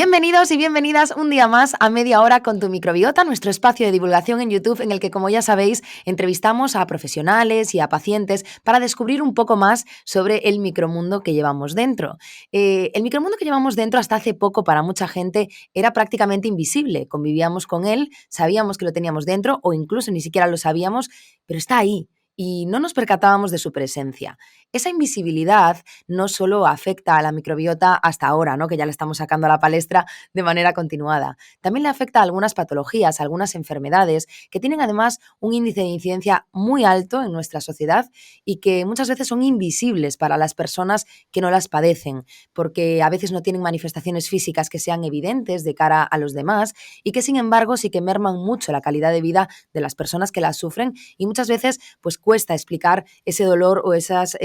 Bienvenidos y bienvenidas un día más a Media Hora con tu microbiota, nuestro espacio de divulgación en YouTube en el que, como ya sabéis, entrevistamos a profesionales y a pacientes para descubrir un poco más sobre el micromundo que llevamos dentro. El micromundo que llevamos dentro hasta hace poco para mucha gente era prácticamente invisible. Convivíamos con él, sabíamos que lo teníamos dentro o incluso ni siquiera lo sabíamos, pero está ahí y no nos percatábamos de su presencia. Esa invisibilidad no solo afecta a la microbiota hasta ahora, ¿no? Que ya la estamos sacando a la palestra de manera continuada. También le afecta a algunas patologías, a algunas enfermedades que tienen además un índice de incidencia muy alto en nuestra sociedad y que muchas veces son invisibles para las personas que no las padecen, porque a veces no tienen manifestaciones físicas que sean evidentes de cara a los demás y que sin embargo sí que merman mucho la calidad de vida de las personas que las sufren y muchas veces pues cuesta explicar ese dolor o esas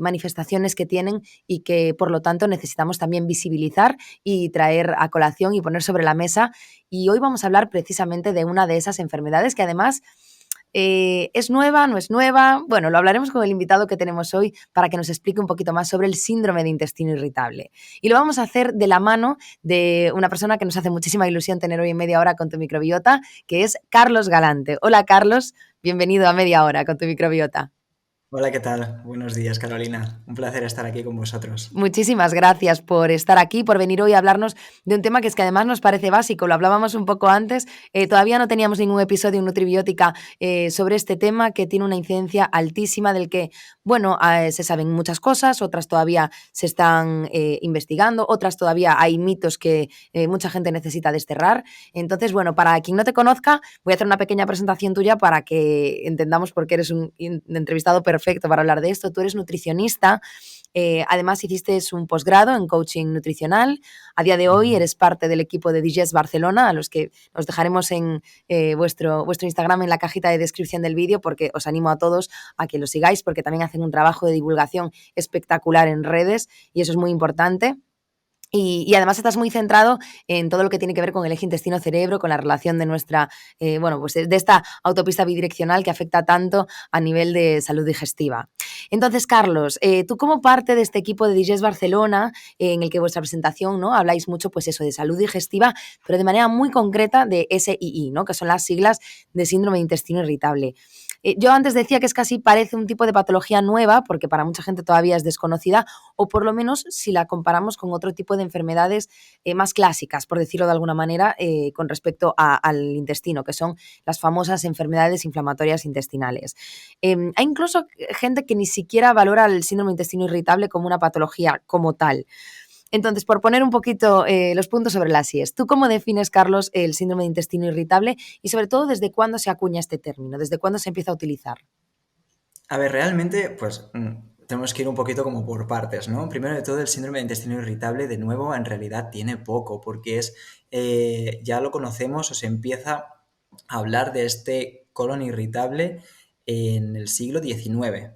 manifestaciones que tienen y que por lo tanto necesitamos también visibilizar y traer a colación y poner sobre la mesa. Y hoy vamos a hablar precisamente de una de esas enfermedades que además ¿es nueva? ¿No es nueva? Bueno, lo hablaremos con el invitado que tenemos hoy para que nos explique un poquito más sobre el síndrome de intestino irritable. Y lo vamos a hacer de la mano de una persona que nos hace muchísima ilusión tener hoy en Media Hora con tu microbiota, que es Carlos Galante. Hola Carlos, bienvenido a Media Hora con tu microbiota. Hola, ¿qué tal? Buenos días, Carolina. Un placer estar aquí con vosotros. Muchísimas gracias por estar aquí, por venir hoy a hablarnos de un tema que es que además nos parece básico, lo hablábamos un poco antes, todavía no teníamos ningún episodio en Nutribiótica sobre este tema que tiene una incidencia altísima del que, bueno, se saben muchas cosas, otras todavía se están investigando, otras todavía hay mitos que mucha gente necesita desterrar. Entonces, bueno, para quien no te conozca, voy a hacer una pequeña presentación tuya para que entendamos por qué eres un entrevistado perfecto para hablar de esto. Tú eres nutricionista. Además, hiciste un posgrado en coaching nutricional. A día de hoy Ujú. eres parte del equipo de Digest Barcelona, a los que os dejaremos en vuestro Instagram en la cajita de descripción del vídeo, porque os animo a todos a que lo sigáis, porque también hacen un trabajo de divulgación espectacular en redes y eso es muy importante. Y además estás muy centrado en todo lo que tiene que ver con el eje intestino-cerebro, con la relación de nuestra, bueno, pues de esta autopista bidireccional que afecta tanto a nivel de salud digestiva. Entonces, Carlos, tú como parte de este equipo de Digest Barcelona, en el que vuestra presentación, ¿no? Habláis mucho, pues eso, de salud digestiva, pero de manera muy concreta de SII, ¿no? Que son las siglas de síndrome de intestino irritable. Yo antes decía que es casi parece un tipo de patología nueva, porque para mucha gente todavía es desconocida, o por lo menos si la comparamos con otro tipo de enfermedades más clásicas, por decirlo de alguna manera, con respecto al intestino, que son las famosas enfermedades inflamatorias intestinales. Hay incluso gente que ni siquiera valora el síndrome de intestino irritable como una patología como tal. Entonces, por poner un poquito los puntos sobre las IES, ¿tú cómo defines, Carlos, el síndrome de intestino irritable y sobre todo desde cuándo se acuña este término, desde cuándo se empieza a utilizar? A ver, realmente, pues tenemos que ir un poquito como por partes, ¿no? Primero de todo, el síndrome de intestino irritable, de nuevo, en realidad tiene poco, porque ya lo conocemos o se empieza a hablar de este colon irritable en el siglo XIX,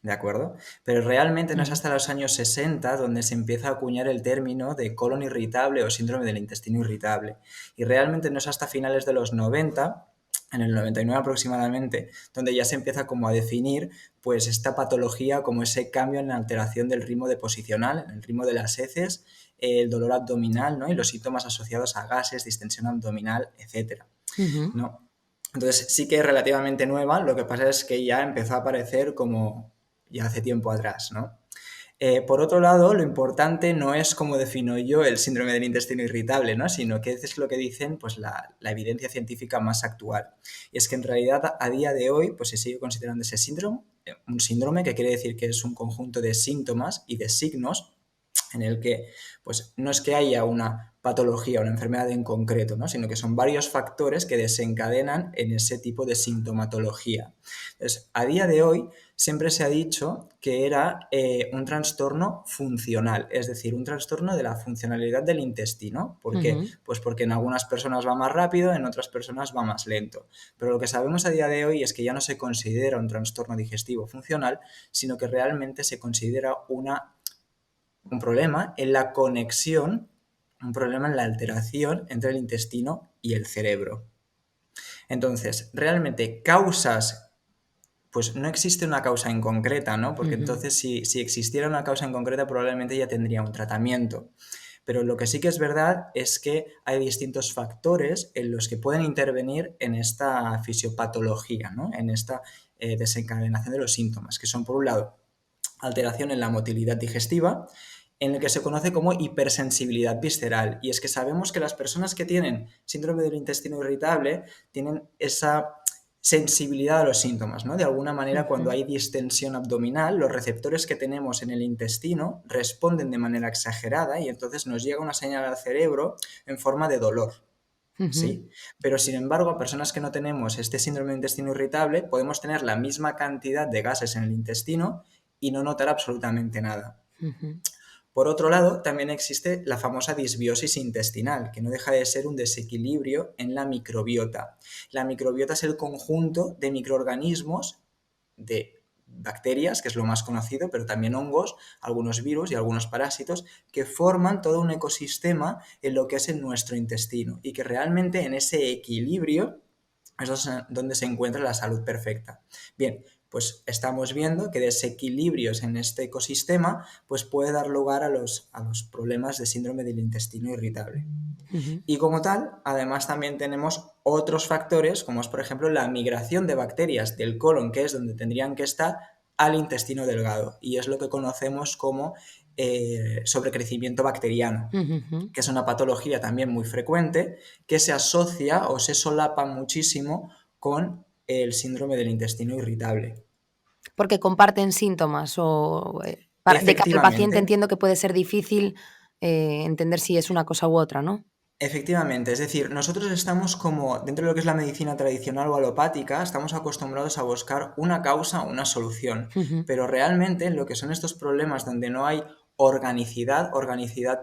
¿de acuerdo? Pero realmente no es Ujú. hasta los años 60 donde se empieza a acuñar el término de colon irritable o síndrome del intestino irritable. Y realmente no es hasta finales de los 90, en el 99 aproximadamente, donde ya se empieza como a definir pues esta patología como ese cambio en la alteración del ritmo deposicional, en el ritmo de las heces, el dolor abdominal, ¿no? Y los síntomas asociados a gases, distensión abdominal, etcétera, Ujú. ¿no? Entonces sí que es relativamente nueva, lo que pasa es que ya empezó a aparecer como ya hace tiempo atrás, ¿no? Por otro lado, lo importante no es cómo defino yo el síndrome del intestino irritable, ¿no? Sino qué es lo que dicen pues, la evidencia científica más actual. Y es que en realidad a día de hoy pues, se sigue considerando ese síndrome, un síndrome que quiere decir que es un conjunto de síntomas y de signos en el que pues, no es que haya una patología, una enfermedad en concreto, ¿no? Sino que son varios factores que desencadenan en ese tipo de sintomatología. Entonces, a día de hoy siempre se ha dicho que era un trastorno funcional, es decir, un trastorno de la funcionalidad del intestino. ¿Por qué? Ujú. Pues porque en algunas personas va más rápido, en otras personas va más lento. Pero lo que sabemos a día de hoy es que ya no se considera un trastorno digestivo funcional, sino que realmente se considera un problema en la conexión, un problema en la alteración entre el intestino y el cerebro. Entonces, realmente causas, pues no existe una causa en concreta, ¿no? Porque Ujú. entonces si existiera una causa en concreta probablemente ya tendría un tratamiento. Pero lo que sí que es verdad es que hay distintos factores en los que pueden intervenir en esta fisiopatología, ¿no? En esta desencadenación de los síntomas, que son, por un lado, alteración en la motilidad digestiva, en el que se conoce como hipersensibilidad visceral. Y es que sabemos que las personas que tienen síndrome del intestino irritable tienen esa sensibilidad a los síntomas, ¿no? De alguna manera, cuando hay distensión abdominal, los receptores que tenemos en el intestino responden de manera exagerada y entonces nos llega una señal al cerebro en forma de dolor. Ujú, ¿Sí? Pero sin embargo, personas que no tenemos este síndrome de intestino irritable, podemos tener la misma cantidad de gases en el intestino y no notar absolutamente nada. ujú. Por otro lado, también existe la famosa disbiosis intestinal, que no deja de ser un desequilibrio en la microbiota. La microbiota es el conjunto de microorganismos, de bacterias, que es lo más conocido, pero también hongos, algunos virus y algunos parásitos, que forman todo un ecosistema en lo que es en nuestro intestino y que realmente en ese equilibrio es donde se encuentra la salud perfecta. Bien, pues estamos viendo que desequilibrios en este ecosistema pues puede dar lugar a los problemas de síndrome del intestino irritable. Ujú. Y como tal, además también tenemos otros factores, como es por ejemplo la migración de bacterias del colon, que es donde tendrían que estar, al intestino delgado. Y es lo que conocemos como sobrecrecimiento bacteriano, Ujú. que es una patología también muy frecuente, que se asocia o se solapa muchísimo con el síndrome del intestino irritable. Porque comparten síntomas o, de cara al Efectivamente, paciente entiendo que puede ser difícil, entender si es una cosa u otra, ¿no? efectivamente, es decir, nosotros estamos como, dentro de lo que es la medicina tradicional o alopática, estamos acostumbrados a buscar una causa o una solución, Ujú. pero realmente en lo que son estos problemas donde no hay organicidad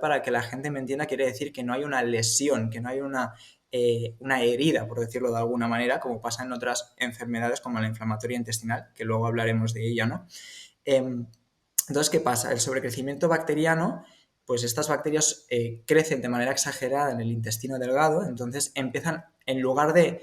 para que la gente me entienda, quiere decir que no hay una lesión, que no hay una herida, por decirlo de alguna manera, como pasa en otras enfermedades como la inflamatoria intestinal, que luego hablaremos de ella, ¿no? Em, entonces, ¿qué pasa? El sobrecrecimiento bacteriano, pues estas bacterias crecen de manera exagerada en el intestino delgado, entonces empiezan, en lugar de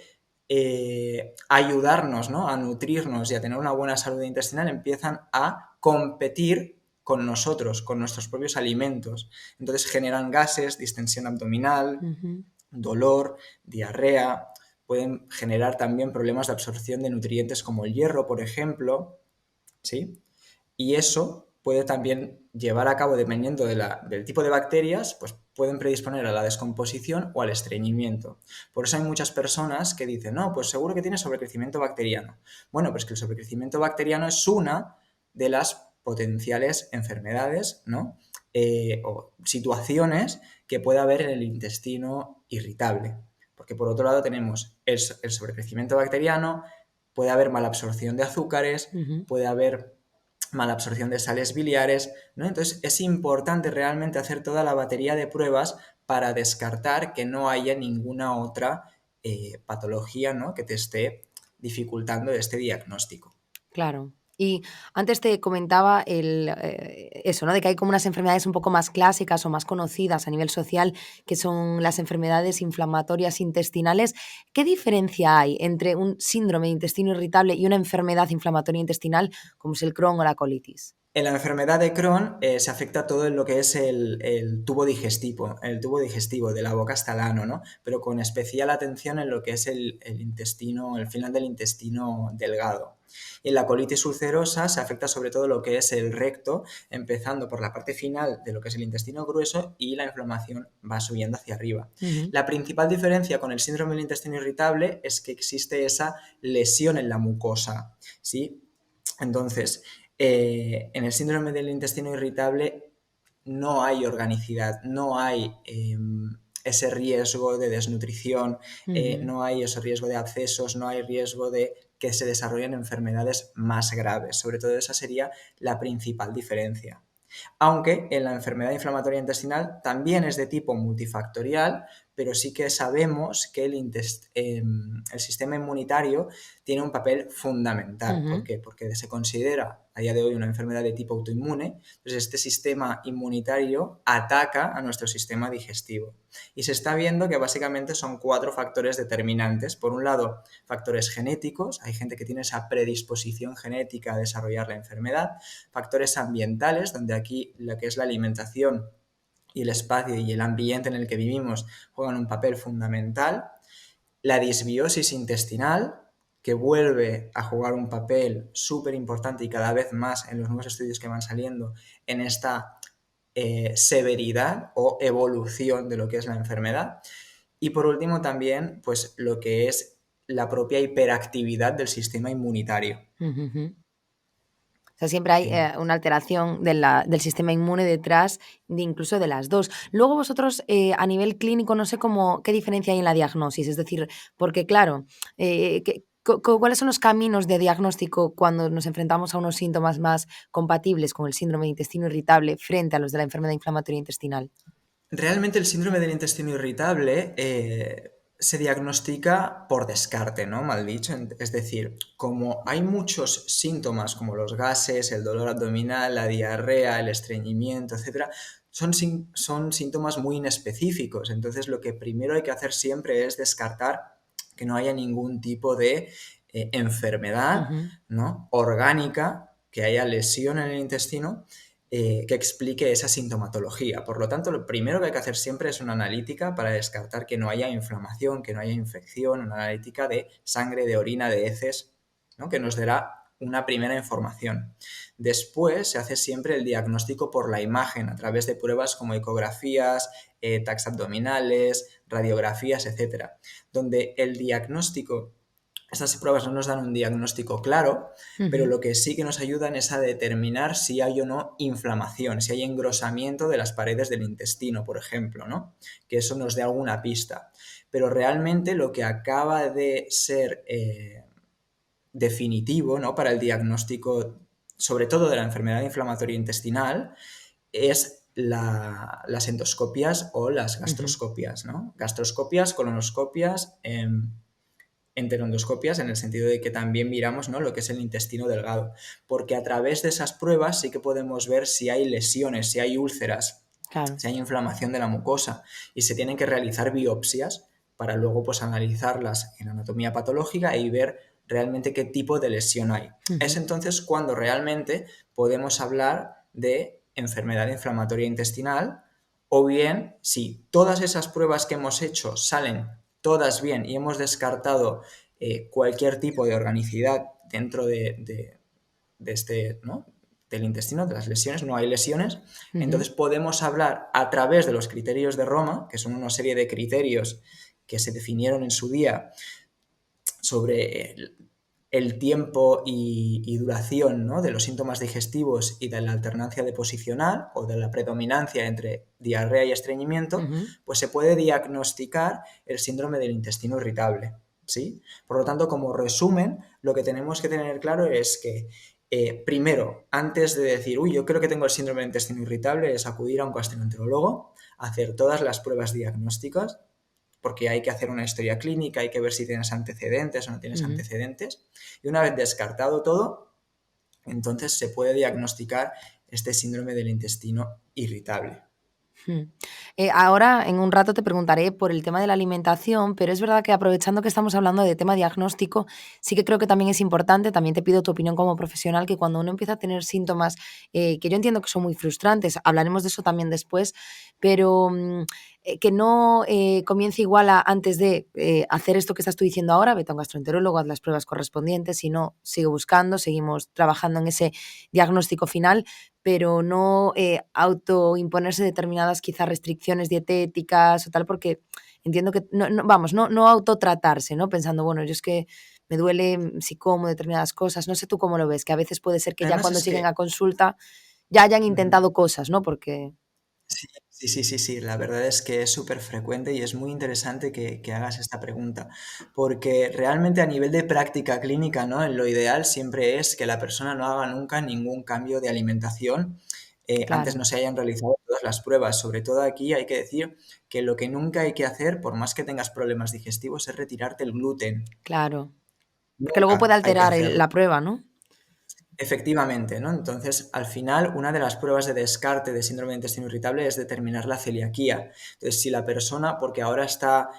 ayudarnos, ¿no? A nutrirnos y a tener una buena salud intestinal, empiezan a competir con nosotros, con nuestros propios alimentos. Entonces generan gases, distensión abdominal, Ujú. dolor, diarrea, pueden generar también problemas de absorción de nutrientes como el hierro, por ejemplo, ¿sí? Y eso puede también llevar a cabo, dependiendo del tipo de bacterias, pues pueden predisponer a la descomposición o al estreñimiento. Por eso hay muchas personas que dicen, no, pues seguro que tiene sobrecrecimiento bacteriano. Bueno, pues que el sobrecrecimiento bacteriano es una de las potenciales enfermedades, ¿no? O situaciones que puede haber en el intestino irritable. Porque por otro lado tenemos el sobrecrecimiento bacteriano, puede haber mala absorción de azúcares, Ujú. puede haber mala absorción de sales biliares, ¿no? Entonces es importante realmente hacer toda la batería de pruebas para descartar que no haya ninguna otra patología, ¿no? Que te esté dificultando este diagnóstico. Claro. Y antes te comentaba eso, ¿no? De que hay como unas enfermedades un poco más clásicas o más conocidas a nivel social, que son las enfermedades inflamatorias intestinales. ¿Qué diferencia hay entre un síndrome de intestino irritable y una enfermedad inflamatoria intestinal como es el Crohn o la colitis? En la enfermedad de Crohn se afecta todo en lo que es el tubo digestivo, de la boca hasta el ano, ¿no? Pero con especial atención en lo que es el intestino, el final del intestino delgado. Y en la colitis ulcerosa se afecta sobre todo lo que es el recto, empezando por la parte final de lo que es el intestino grueso y la inflamación va subiendo hacia arriba. Ujú. La principal diferencia con el síndrome del intestino irritable es que existe esa lesión en la mucosa, ¿sí? Entonces, en el síndrome del intestino irritable no hay organicidad, no hay ese riesgo de desnutrición, Ujú. no hay ese riesgo de abscesos, no hay riesgo de que se desarrollen enfermedades más graves. Sobre todo esa sería la principal diferencia. Aunque en la enfermedad inflamatoria intestinal también es de tipo multifactorial, pero sí que sabemos que el sistema inmunitario tiene un papel fundamental. ¿Por Ujú. qué? Porque se considera a día de hoy una enfermedad de tipo autoinmune, entonces este sistema inmunitario ataca a nuestro sistema digestivo. Y se está viendo que básicamente son 4 factores determinantes. Por un lado, factores genéticos, hay gente que tiene esa predisposición genética a desarrollar la enfermedad, factores ambientales, donde aquí lo que es la alimentación y el espacio y el ambiente en el que vivimos juegan un papel fundamental. La disbiosis intestinal, que vuelve a jugar un papel súper importante y cada vez más en los nuevos estudios que van saliendo en esta severidad o evolución de lo que es la enfermedad. Y por último también, pues lo que es la propia hiperactividad del sistema inmunitario. Ujú. O sea, siempre hay una alteración del sistema inmune detrás de incluso de las dos. Luego vosotros, a nivel clínico, no sé qué diferencia hay en la diagnosis. Es decir, porque claro, ¿cuáles son los caminos de diagnóstico cuando nos enfrentamos a unos síntomas más compatibles con el síndrome de intestino irritable frente a los de la enfermedad inflamatoria intestinal? Realmente el síndrome del intestino irritable se diagnostica por descarte, ¿no? Mal dicho. Es decir, como hay muchos síntomas como los gases, el dolor abdominal, la diarrea, el estreñimiento, etcétera, son síntomas muy inespecíficos. Entonces, lo que primero hay que hacer siempre es descartar que no haya ningún tipo de enfermedad, Ujú. ¿no? Orgánica, que haya lesión en el intestino que explique esa sintomatología. Por lo tanto, lo primero que hay que hacer siempre es una analítica para descartar que no haya inflamación, que no haya infección, una analítica de sangre, de orina, de heces, ¿no? Que nos dará una primera información. Después se hace siempre el diagnóstico por la imagen a través de pruebas como ecografías, tags abdominales, radiografías, etc. Donde el diagnóstico, estas pruebas no nos dan un diagnóstico claro, pero Ujú. lo que sí que nos ayudan es a determinar si hay o no inflamación, si hay engrosamiento de las paredes del intestino, por ejemplo, ¿no? Que eso nos dé alguna pista. Pero realmente lo que acaba de ser definitivo, ¿no? Para el diagnóstico, sobre todo de la enfermedad inflamatoria intestinal, es las endoscopias o las Ujú. gastroscopias, ¿no? Gastroscopias, colonoscopias, enterondoscopias en el sentido de que también miramos, ¿no? Lo que es el intestino delgado, porque a través de esas pruebas sí que podemos ver si hay lesiones, si hay úlceras, Claro. si hay inflamación de la mucosa y se tienen que realizar biopsias para luego pues analizarlas en anatomía patológica y ver realmente qué tipo de lesión hay. Es Ujú. entonces cuando realmente podemos hablar de enfermedad inflamatoria intestinal o bien si todas esas pruebas que hemos hecho salen todas bien y hemos descartado cualquier tipo de organicidad dentro de este, ¿no? Del intestino, de las lesiones, no hay lesiones, Ujú. entonces podemos hablar a través de los criterios de Roma, que son una serie de criterios que se definieron en su día sobre el tiempo y duración, ¿no? De los síntomas digestivos y de la alternancia deposicional o de la predominancia entre diarrea y estreñimiento, Ujú. pues se puede diagnosticar el síndrome del intestino irritable, ¿sí? Por lo tanto, como resumen, lo que tenemos que tener claro es que primero, antes de decir, uy, yo creo que tengo el síndrome del intestino irritable, es acudir a un gastroenterólogo, hacer todas las pruebas diagnósticas, porque hay que hacer una historia clínica, hay que ver si tienes antecedentes o no tienes Ujú. antecedentes. Y una vez descartado todo, entonces se puede diagnosticar este síndrome del intestino irritable. Mm. Ahora, en un rato te preguntaré por el tema de la alimentación, pero es verdad que aprovechando que estamos hablando de tema diagnóstico, sí que creo que también es importante, también te pido tu opinión como profesional, que cuando uno empieza a tener síntomas que yo entiendo que son muy frustrantes, hablaremos de eso también después, pero que no comience igual antes de hacer esto que estás tú diciendo ahora, vete a un gastroenterólogo, haz las pruebas correspondientes, si no, sigue buscando, seguimos trabajando en ese diagnóstico final, pero no autoimponerse determinadas quizás restricciones dietéticas o tal, porque entiendo que, no autotratarse, ¿no? Pensando, bueno, yo es que me duele si como determinadas cosas, no sé tú cómo lo ves, que a veces puede ser que ya Además cuando es siguen que... a consulta ya hayan Uh-huh. intentado cosas, ¿no? Porque... Sí, sí, sí, sí, sí, la verdad es que es súper frecuente y es muy interesante que hagas esta pregunta, porque realmente a nivel de práctica clínica, ¿no? Lo ideal siempre es que la persona no haga nunca ningún cambio de alimentación antes Claro, no se hayan realizado todas las pruebas. Sobre todo aquí hay que decir que lo que nunca hay que hacer, por más que tengas problemas digestivos, es retirarte el gluten. claro. Porque luego puede Nunca hay que alterar hacerlo. la prueba, ¿no? Efectivamente, ¿no? Entonces, al final, una de las pruebas de descarte de síndrome de intestino irritable es determinar la celiaquía. Entonces, si la persona, porque ahora está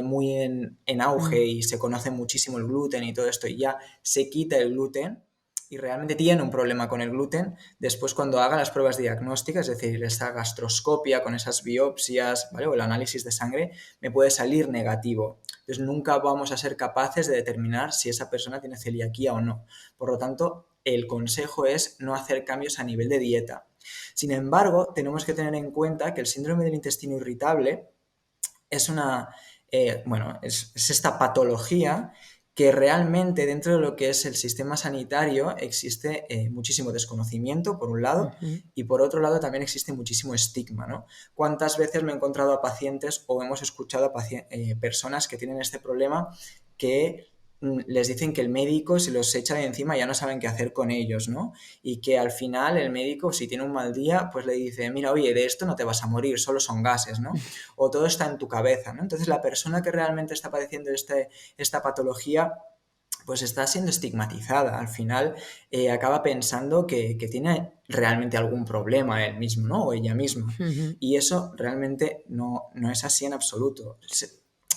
muy en auge Mm. y se conoce muchísimo el gluten y todo esto, y ya se quita el gluten, y realmente tiene un problema con el gluten, después cuando haga las pruebas diagnósticas, es decir, esta gastroscopia con esas biopsias, ¿vale? O el análisis de sangre, me puede salir negativo. Entonces nunca vamos a ser capaces de determinar si esa persona tiene celiaquía o no. Por lo tanto, el consejo es no hacer cambios a nivel de dieta. Sin embargo, tenemos que tener en cuenta que el síndrome del intestino irritable es es esta patología que realmente dentro de lo que es el sistema sanitario existe muchísimo desconocimiento, por un lado, Ujú. y por otro lado también existe muchísimo estigma, ¿no? ¿Cuántas veces me he encontrado a pacientes o hemos escuchado a personas que tienen este problema que les dicen que el médico se los echa de encima y ya no saben qué hacer con ellos, ¿no? Y que al final el médico, si tiene un mal día, pues le dice, mira, oye, de esto no te vas a morir, solo son gases, ¿no? O todo está en tu cabeza, ¿no? Entonces la persona que realmente está padeciendo esta patología pues está siendo estigmatizada. Al final acaba pensando que tiene realmente algún problema él mismo, ¿no? O ella misma. Ujú. Y eso realmente no es así en absoluto.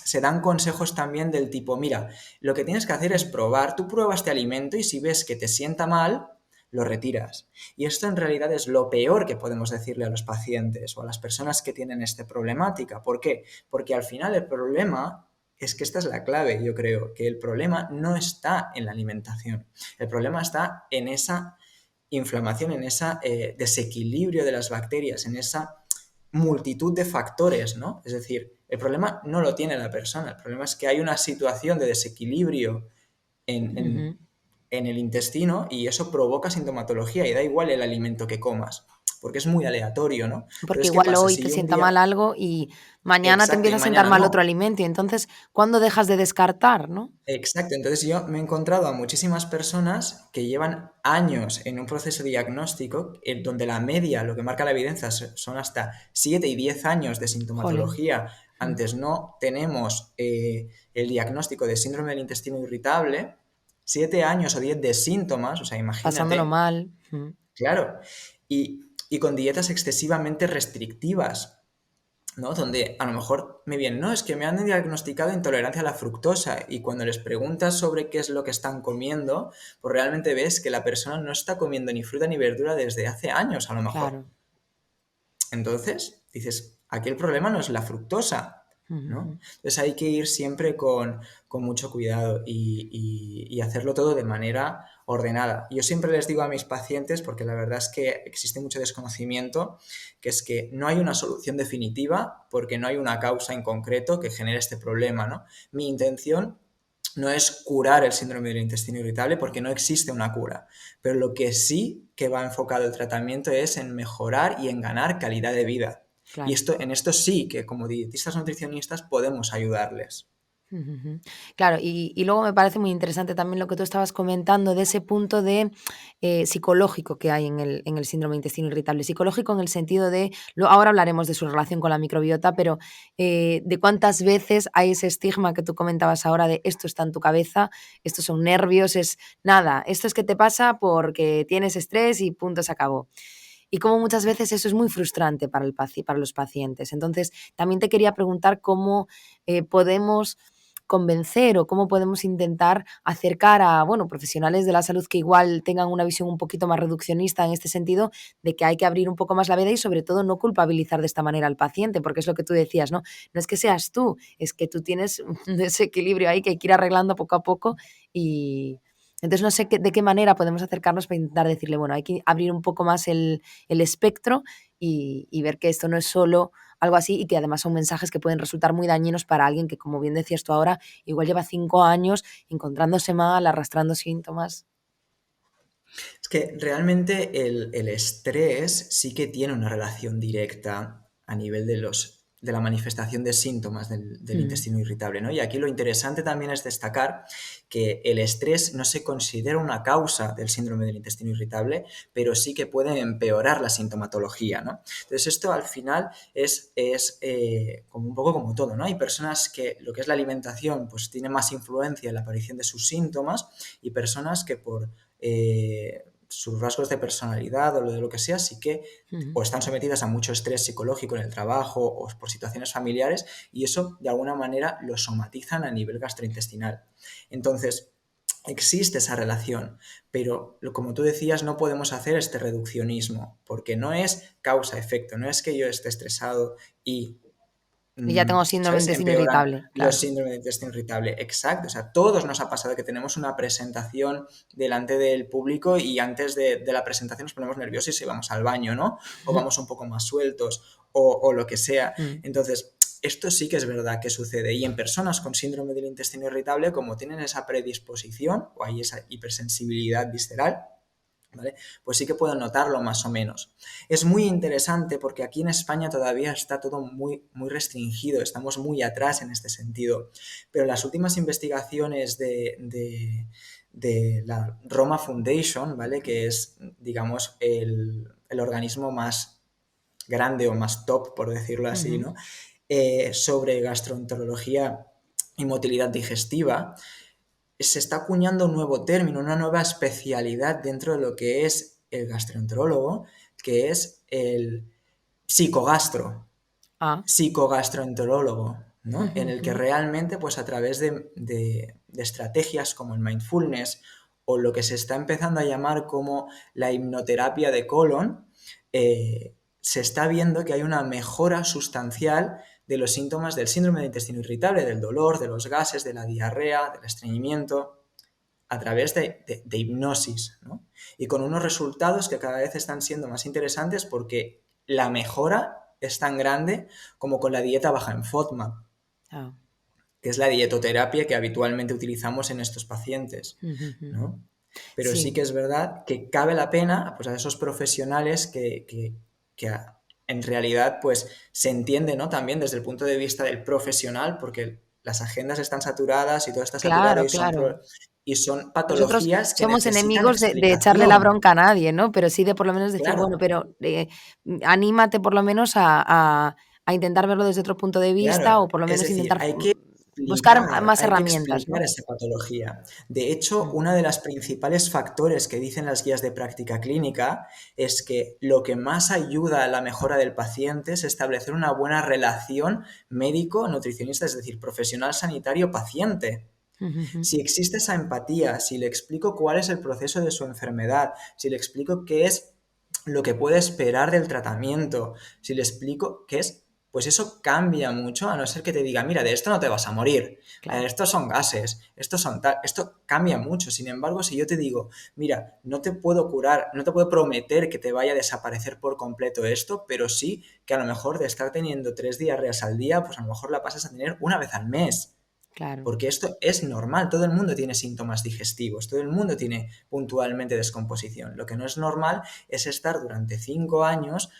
Se dan consejos también del tipo, mira, lo que tienes que hacer es probar, tú pruebas este alimento y si ves que te sienta mal, lo retiras. Y esto en realidad es lo peor que podemos decirle a los pacientes o a las personas que tienen esta problemática. ¿Por qué? Porque al final el problema es que esta es la clave, yo creo, que el problema no está en la alimentación, el problema está en esa inflamación, en ese desequilibrio de las bacterias, en esa multitud de factores, ¿no? Es decir, el problema no lo tiene la persona, el problema es que hay una situación de desequilibrio en, Ujú. en, en el intestino y eso provoca sintomatología y da igual el alimento que comas, porque es muy aleatorio, ¿no? Porque Entonces, ¿qué igual pasa? hoy Si te yo un sienta mal día... algo y mañana te Exacto, y empieza a sentar mañana mal otro no. alimento, y entonces, ¿cuándo dejas de descartar, no? Exacto, entonces yo me he encontrado a muchísimas personas que llevan años en un proceso diagnóstico en donde la media, lo que marca la evidencia, son hasta 7 y 10 años de Jolín. sintomatología. Mm. Antes no tenemos el diagnóstico de síndrome del intestino irritable, 7 años o 10 de síntomas, o sea, Pasándolo imagínate, mal. claro, y con dietas excesivamente restrictivas. ¿No? Donde a lo mejor me vienen, no, es que me han diagnosticado intolerancia a la fructosa y cuando les preguntas sobre qué es lo que están comiendo, pues realmente ves que la persona no está comiendo ni fruta ni verdura desde hace años a lo mejor. Claro. Entonces, dices, aquí el problema no es la fructosa, ¿no? Ujú. Entonces hay que ir siempre con mucho cuidado y hacerlo todo de manera ordenada. Yo siempre les digo a mis pacientes, porque la verdad es que existe mucho desconocimiento, que es que no hay una solución definitiva porque no hay una causa en concreto que genere este problema, ¿no? Mi intención no es curar el síndrome del intestino irritable porque no existe una cura, pero lo que sí que va enfocado el tratamiento es en mejorar y en ganar calidad de vida. Y Claro. en esto sí que como dietistas nutricionistas podemos ayudarles. Ujú. Claro, y luego me parece muy interesante también lo que tú estabas comentando de ese punto de, psicológico que hay en el síndrome de intestino irritable. Psicológico en el sentido de ahora hablaremos de su relación con la microbiota, pero, de cuántas veces hay ese estigma que tú comentabas ahora de esto está en tu cabeza, estos son nervios, es nada, esto es que te pasa porque tienes estrés y punto, se acabó. Y como muchas veces eso es muy frustrante para para los pacientes. Entonces, también te quería preguntar cómo, podemos convencer o cómo podemos intentar acercar a, bueno, profesionales de la salud que igual tengan una visión un poquito más reduccionista en este sentido, de que hay que abrir un poco más la veda y sobre todo no culpabilizar de esta manera al paciente, porque es lo que tú decías, ¿no? No es que seas tú, es que tú tienes un desequilibrio ahí que hay que ir arreglando poco a poco y entonces no sé de qué manera podemos acercarnos para intentar decirle, bueno, hay que abrir un poco más el espectro y ver que esto no es solo algo así y que además son mensajes que pueden resultar muy dañinos para alguien que, como bien decías tú ahora, igual lleva 5 años encontrándose mal, arrastrando síntomas. Es que realmente el estrés sí que tiene una relación directa a nivel de la manifestación de síntomas del Mm. intestino irritable, ¿no? Y aquí lo interesante también es destacar que el estrés no se considera una causa del síndrome del intestino irritable, pero sí que puede empeorar la sintomatología, ¿no? Entonces esto al final es como un poco como todo, ¿no? Hay personas que lo que es la alimentación pues tiene más influencia en la aparición de sus síntomas y personas que por sus rasgos de personalidad o de lo que sea, sí que Ujú. o están sometidas a mucho estrés psicológico en el trabajo o por situaciones familiares y eso de alguna manera lo somatizan a nivel gastrointestinal. Entonces, existe esa relación, pero como tú decías, no podemos hacer este reduccionismo, porque no es causa-efecto, no es que yo esté estresado y Y ya tengo síndrome de ¿sabes? intestino Empeoran irritable, los claro. síndromes de intestino irritable. Exacto. O sea, todos nos ha pasado que tenemos una presentación delante del público y antes de la presentación nos ponemos nerviosos y vamos al baño, ¿no? O vamos un poco más sueltos o lo que sea. Mm. Entonces, esto sí que es verdad que sucede. Y en personas con síndrome del intestino irritable, como tienen esa predisposición o hay esa hipersensibilidad visceral, ¿vale? Pues sí que puedo notarlo más o menos. Es muy interesante porque aquí en España todavía está todo muy, muy restringido, estamos muy atrás en este sentido, pero las últimas investigaciones de la Roma Foundation, ¿vale? Que es, digamos, el organismo más grande o más top, por decirlo así, Ujú. ¿no? Sobre gastroenterología y motilidad digestiva, se está acuñando un nuevo término, una nueva especialidad dentro de lo que es el gastroenterólogo, que es el psicogastro, Ah. psicogastroenterólogo, ¿no? En el que Ujú. realmente, pues a través de estrategias como el mindfulness o lo que se está empezando a llamar como la hipnoterapia de colon, se está viendo que hay una mejora sustancial de los síntomas del síndrome de intestino irritable, del dolor, de los gases, de la diarrea, del estreñimiento, a través de hipnosis, ¿no? Y con unos resultados que cada vez están siendo más interesantes porque la mejora es tan grande como con la dieta baja en FODMAP, Ah. que es la dietoterapia que habitualmente utilizamos en estos pacientes, Ujú. ¿no? Pero sí que Sí, es verdad que cabe la pena, pues, a esos profesionales que en realidad, pues, se entiende, ¿no? También desde el punto de vista del profesional, porque las agendas están saturadas y todo está saturado claro, claro. y son Nosotros patologías que somos necesitan enemigos de echarle la explicación. bronca a nadie, ¿no? Pero sí de por lo menos decir, bueno, Claro, pero, anímate por lo menos a intentar verlo desde otro punto de vista, claro. o por lo Es menos decir, intentar buscar más hay que herramientas, explicar ¿no? esa patología. De hecho, Mm. uno de los principales factores que dicen las guías de práctica clínica es que lo que más ayuda a la mejora del paciente es establecer una buena relación médico-nutricionista, es decir, profesional sanitario-paciente. Ujujú. Si existe esa empatía, si le explico cuál es el proceso de su enfermedad, si le explico qué es lo que puede esperar del tratamiento, si le explico qué es, pues eso cambia mucho, a no ser que te diga, mira, de esto no te vas a morir, Claro, estos son gases, estos son tal, esto cambia mucho. Sin embargo, si yo te digo, mira, no te puedo curar, no te puedo prometer que te vaya a desaparecer por completo esto, pero sí que a lo mejor de estar teniendo 3 diarreas al día, pues a lo mejor la pasas a tener una vez al mes. claro, Porque esto es normal, todo el mundo tiene síntomas digestivos, todo el mundo tiene puntualmente descomposición. Lo que no es normal es estar durante 5 años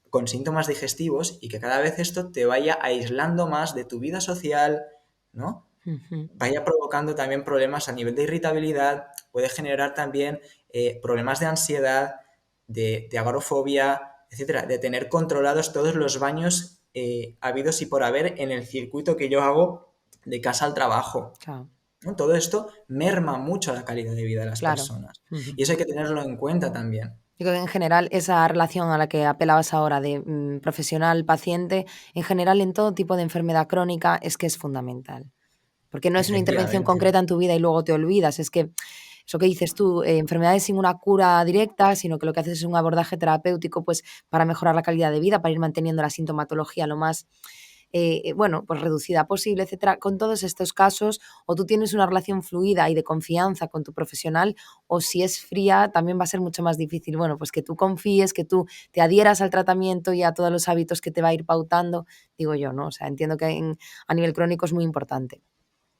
con síntomas digestivos y que cada vez esto te vaya aislando más de tu vida social, ¿no? ujú, Vaya provocando también problemas a nivel de irritabilidad, puede generar también problemas de ansiedad, de agorafobia, etcétera, de tener controlados todos los baños habidos y por haber en el circuito que yo hago de casa al trabajo, claro, ¿no? Todo esto merma mucho la calidad de vida de las claro. personas. Ujú. Y eso hay que tenerlo en cuenta también. Digo que en general esa relación a la que apelabas ahora de, profesional-paciente, en general en todo tipo de enfermedad crónica es que es fundamental. Porque no es una intervención Efectivamente. concreta en tu vida y luego te olvidas. Es que eso que dices tú, enfermedades sin una cura directa, sino que lo que haces es un abordaje terapéutico, pues, para mejorar la calidad de vida, para ir manteniendo la sintomatología lo más, bueno, pues reducida posible, etcétera. Con todos estos casos, o tú tienes una relación fluida y de confianza con tu profesional, o si es fría, también va a ser mucho más difícil, bueno, pues que tú confíes, que tú te adhieras al tratamiento y a todos los hábitos que te va a ir pautando, digo yo, ¿no? O sea, entiendo que a nivel crónico es muy importante.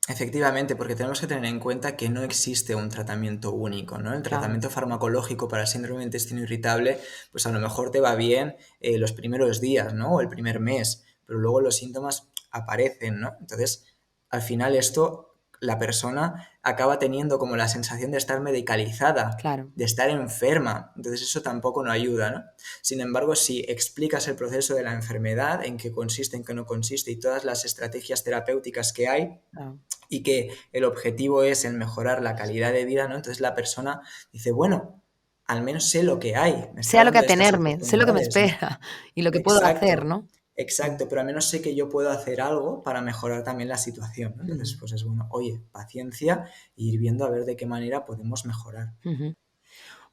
Efectivamente, porque tenemos que tener en cuenta que no existe un tratamiento único, ¿no? El Claro. tratamiento farmacológico para el síndrome de intestino irritable, pues a lo mejor te va bien los primeros días, ¿no? O el primer mes, pero luego los síntomas aparecen, ¿no? Entonces, al final esto, la persona acaba teniendo como la sensación de estar medicalizada, Claro, de estar enferma. Entonces eso tampoco no ayuda, ¿no? Sin embargo, si explicas el proceso de la enfermedad, en qué consiste, en qué no consiste y todas las estrategias terapéuticas que hay, claro. y que el objetivo es el mejorar la calidad de vida, ¿no? Entonces la persona dice, bueno, al menos sé lo que hay, me Sé está a lo que dando estas atenerme, sé lo que me oportunidades, ¿no? espera y lo que puedo hacer, Exacto. ¿no? exacto, pero al menos sé que yo puedo hacer algo para mejorar también la situación, ¿no? Entonces, Ujú, pues es bueno, oye, paciencia e ir viendo a ver de qué manera podemos mejorar. ujú.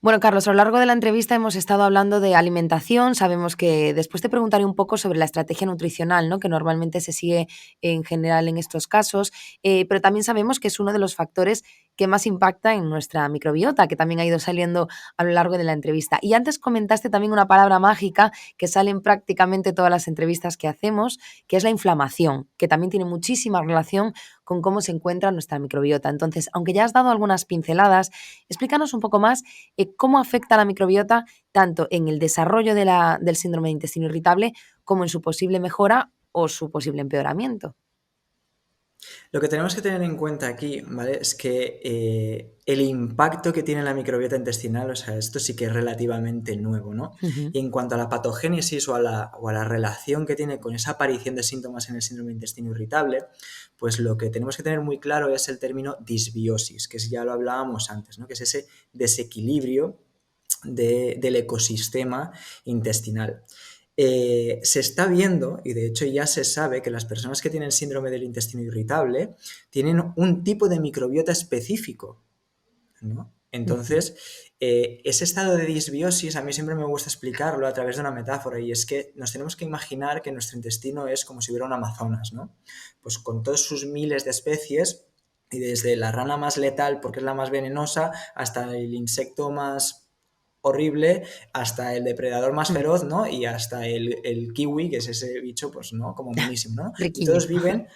Bueno, Carlos, a lo largo de la entrevista hemos estado hablando de alimentación. Sabemos que después te preguntaré un poco sobre la estrategia nutricional, ¿no? Que normalmente se sigue en general en estos casos, pero también sabemos que es uno de los factores que más impacta en nuestra microbiota, que también ha ido saliendo a lo largo de la entrevista. Y antes comentaste también una palabra mágica que sale en prácticamente todas las entrevistas que hacemos, que es la inflamación, que también tiene muchísima relación con cómo se encuentra nuestra microbiota. Entonces, aunque ya has dado algunas pinceladas, explícanos un poco más cómo afecta a la microbiota tanto en el desarrollo del síndrome de intestino irritable como en su posible mejora o su posible empeoramiento. Lo que tenemos que tener en cuenta aquí, ¿vale? Es que el impacto que tiene la microbiota intestinal, o sea, esto sí que es relativamente nuevo, ¿no? Ujú, Y en cuanto a la patogénesis o a la relación que tiene con esa aparición de síntomas en el síndrome de intestino irritable, pues lo que tenemos que tener muy claro es el término disbiosis, que ya lo hablábamos antes, ¿no? Que es ese desequilibrio del ecosistema intestinal. Se está viendo, y de hecho ya se sabe, que las personas que tienen síndrome del intestino irritable tienen un tipo de microbiota específico, ¿no? ujú, Entonces, ese estado de disbiosis a mí siempre me gusta explicarlo a través de una metáfora, y es que nos tenemos que imaginar que nuestro intestino es como si hubiera un Amazonas, ¿no? Pues con todos sus miles de especies, y desde la rana más letal, porque es la más venenosa, hasta el insecto más horrible, hasta el depredador más mm, feroz, ¿no? Y hasta el kiwi, que es ese bicho, pues, ¿no? Como monísimo, ¿no? Y riquiño. todos viven,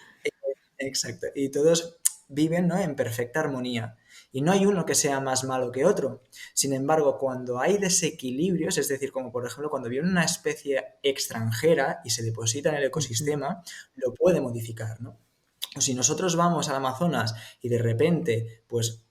exacto, y todos viven, ¿no? En perfecta armonía. Y no hay uno que sea más malo que otro. Sin embargo, cuando hay desequilibrios, es decir, como por ejemplo cuando viene una especie extranjera y se deposita en el Ujú, ecosistema, lo puede modificar, ¿no? O si nosotros vamos al Amazonas y de repente, pues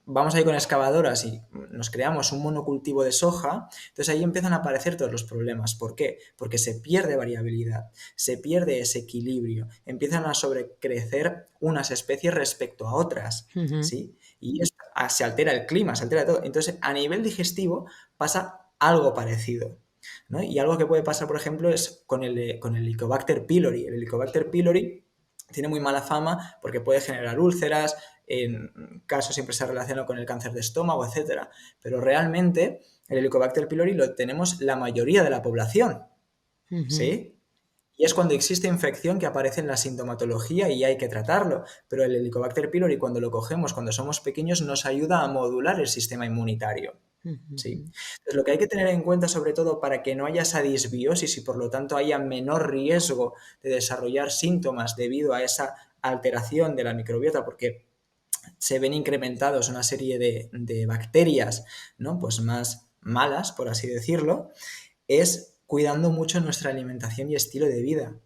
vamos ahí con excavadoras y nos creamos un monocultivo de soja, entonces ahí empiezan a aparecer todos los problemas. ¿Por qué? Porque se pierde variabilidad, se pierde ese equilibrio, empiezan a sobrecrecer unas especies respecto a otras, ujú, ¿sí? Y se altera el clima, se altera todo. Entonces, a nivel digestivo pasa algo parecido, ¿no? Y algo que puede pasar, por ejemplo, es con el Helicobacter pylori. El Helicobacter pylori tiene muy mala fama porque puede generar úlceras, en casos siempre se relaciona con el cáncer de estómago, etcétera. Pero realmente el Helicobacter pylori lo tenemos la mayoría de la población, ujú, ¿sí? Y es cuando existe infección que aparece en la sintomatología y hay que tratarlo. Pero el Helicobacter pylori, cuando lo cogemos, cuando somos pequeños, nos ayuda a modular el sistema inmunitario. ¿Sí? ujú, Entonces, lo que hay que tener en cuenta, sobre todo, para que no haya esa disbiosis y por lo tanto haya menor riesgo de desarrollar síntomas debido a esa alteración de la microbiota, porque se ven incrementados una serie de bacterias, ¿no? Pues más malas, por así decirlo, es cuidando mucho nuestra alimentación y estilo de vida.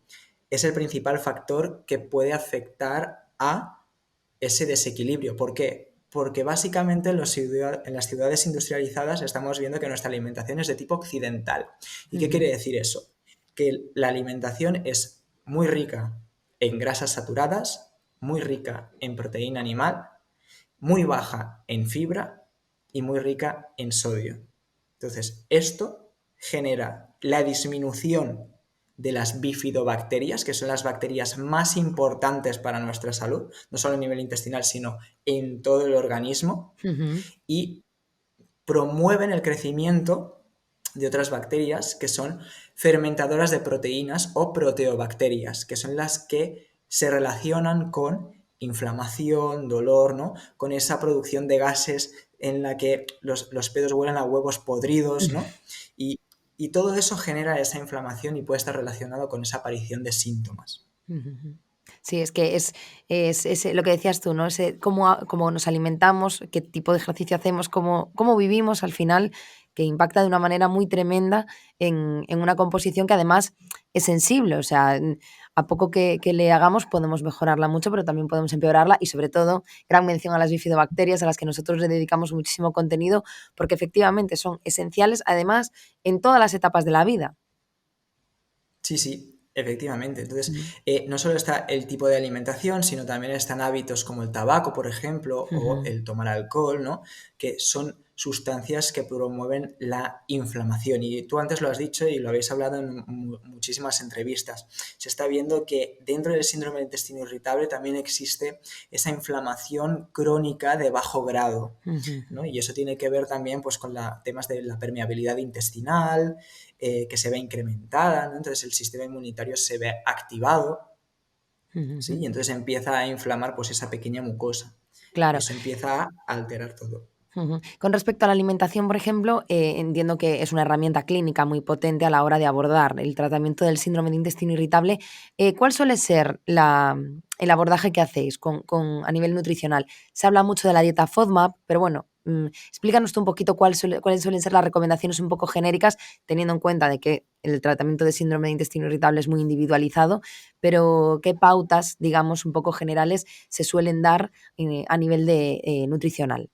Es el principal factor que puede afectar a ese desequilibrio. ¿Por qué? Porque básicamente en las ciudades industrializadas estamos viendo que nuestra alimentación es de tipo occidental. ¿Y qué ujú, quiere decir eso? Que la alimentación es muy rica en grasas saturadas, muy rica en proteína animal, muy baja en fibra y muy rica en sodio. Entonces, esto genera la disminución de las bifidobacterias, que son las bacterias más importantes para nuestra salud, no solo a nivel intestinal, sino en todo el organismo, ujú, y promueven el crecimiento de otras bacterias que son fermentadoras de proteínas o proteobacterias, que son las que se relacionan con inflamación, dolor, ¿no? Con esa producción de gases en la que los pedos huelen a huevos podridos, ¿no? Y, y todo eso genera esa inflamación y puede estar relacionado con esa aparición de síntomas. ujú. Sí, es que es lo que decías tú, ¿no? Ese cómo nos alimentamos, qué tipo de ejercicio hacemos, cómo vivimos al final, que impacta de una manera muy tremenda en una composición que además es sensible. O sea, a poco que le hagamos podemos mejorarla mucho, pero también podemos empeorarla y sobre todo, gran mención a las bifidobacterias a las que nosotros le dedicamos muchísimo contenido, porque efectivamente son esenciales, además, en todas las etapas de la vida. Sí, sí, efectivamente. Entonces, Mm, no solo está el tipo de alimentación, sino también están hábitos como el tabaco, por ejemplo, o ujú, el tomar alcohol, ¿no? Que son sustancias que promueven la inflamación. Y tú antes lo has dicho y lo habéis hablado en muchísimas entrevistas. Se está viendo que dentro del síndrome del intestino irritable también existe esa inflamación crónica de bajo grado, ¿no? Y eso tiene que ver también pues, con temas de la permeabilidad intestinal, que se ve incrementada, ¿no? Entonces el sistema inmunitario se ve activado, ¿sí? Y entonces empieza a inflamar pues, esa pequeña mucosa. Y Claro. eso empieza a alterar todo. Con respecto a la alimentación, por ejemplo, entiendo que es una herramienta clínica muy potente a la hora de abordar el tratamiento del síndrome de intestino irritable. ¿Cuál suele ser el abordaje que hacéis a nivel nutricional? Se habla mucho de la dieta FODMAP, pero bueno, explícanos tú un poquito cuáles suelen ser las recomendaciones un poco genéricas, teniendo en cuenta de que el tratamiento de síndrome de intestino irritable es muy individualizado, pero qué pautas, digamos, un poco generales se suelen dar a nivel nutricional.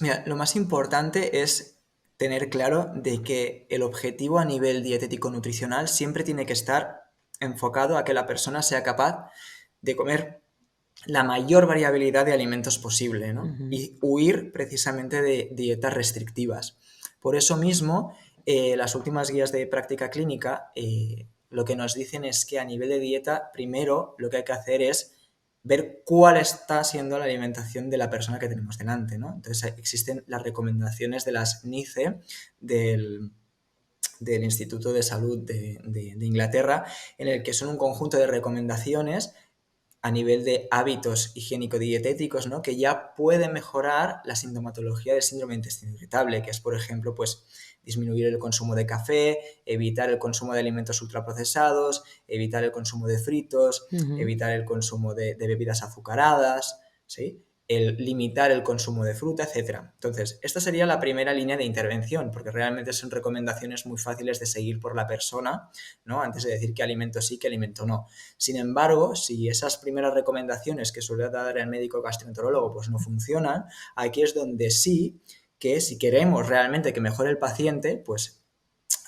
Mira, lo más importante es tener claro de que el objetivo a nivel dietético-nutricional siempre tiene que estar enfocado a que la persona sea capaz de comer la mayor variabilidad de alimentos posible, ¿no? Y huir precisamente de dietas restrictivas. Por eso mismo, las últimas guías de práctica clínica lo que nos dicen es que a nivel de dieta, primero lo que hay que hacer es ver cuál está siendo la alimentación de la persona que tenemos delante, ¿no? Entonces existen las recomendaciones de las NICE, del Instituto de Salud de Inglaterra, en el que son un conjunto de recomendaciones a nivel de hábitos higiénico-dietéticos, ¿no? Que ya puede mejorar la sintomatología del síndrome de intestino irritable, que es, por ejemplo, pues, disminuir el consumo de café, evitar el consumo de alimentos ultraprocesados, evitar el consumo de fritos, evitar el consumo de bebidas azucaradas, ¿sí? El limitar el consumo de fruta, etc. Entonces, esta sería la primera línea de intervención, porque realmente son recomendaciones muy fáciles de seguir por la persona, ¿no? Antes de decir qué alimento sí, qué alimento no. Sin embargo, si esas primeras recomendaciones que suele dar el médico gastroenterólogo pues no funcionan, aquí es donde sí que si queremos realmente que mejore el paciente, pues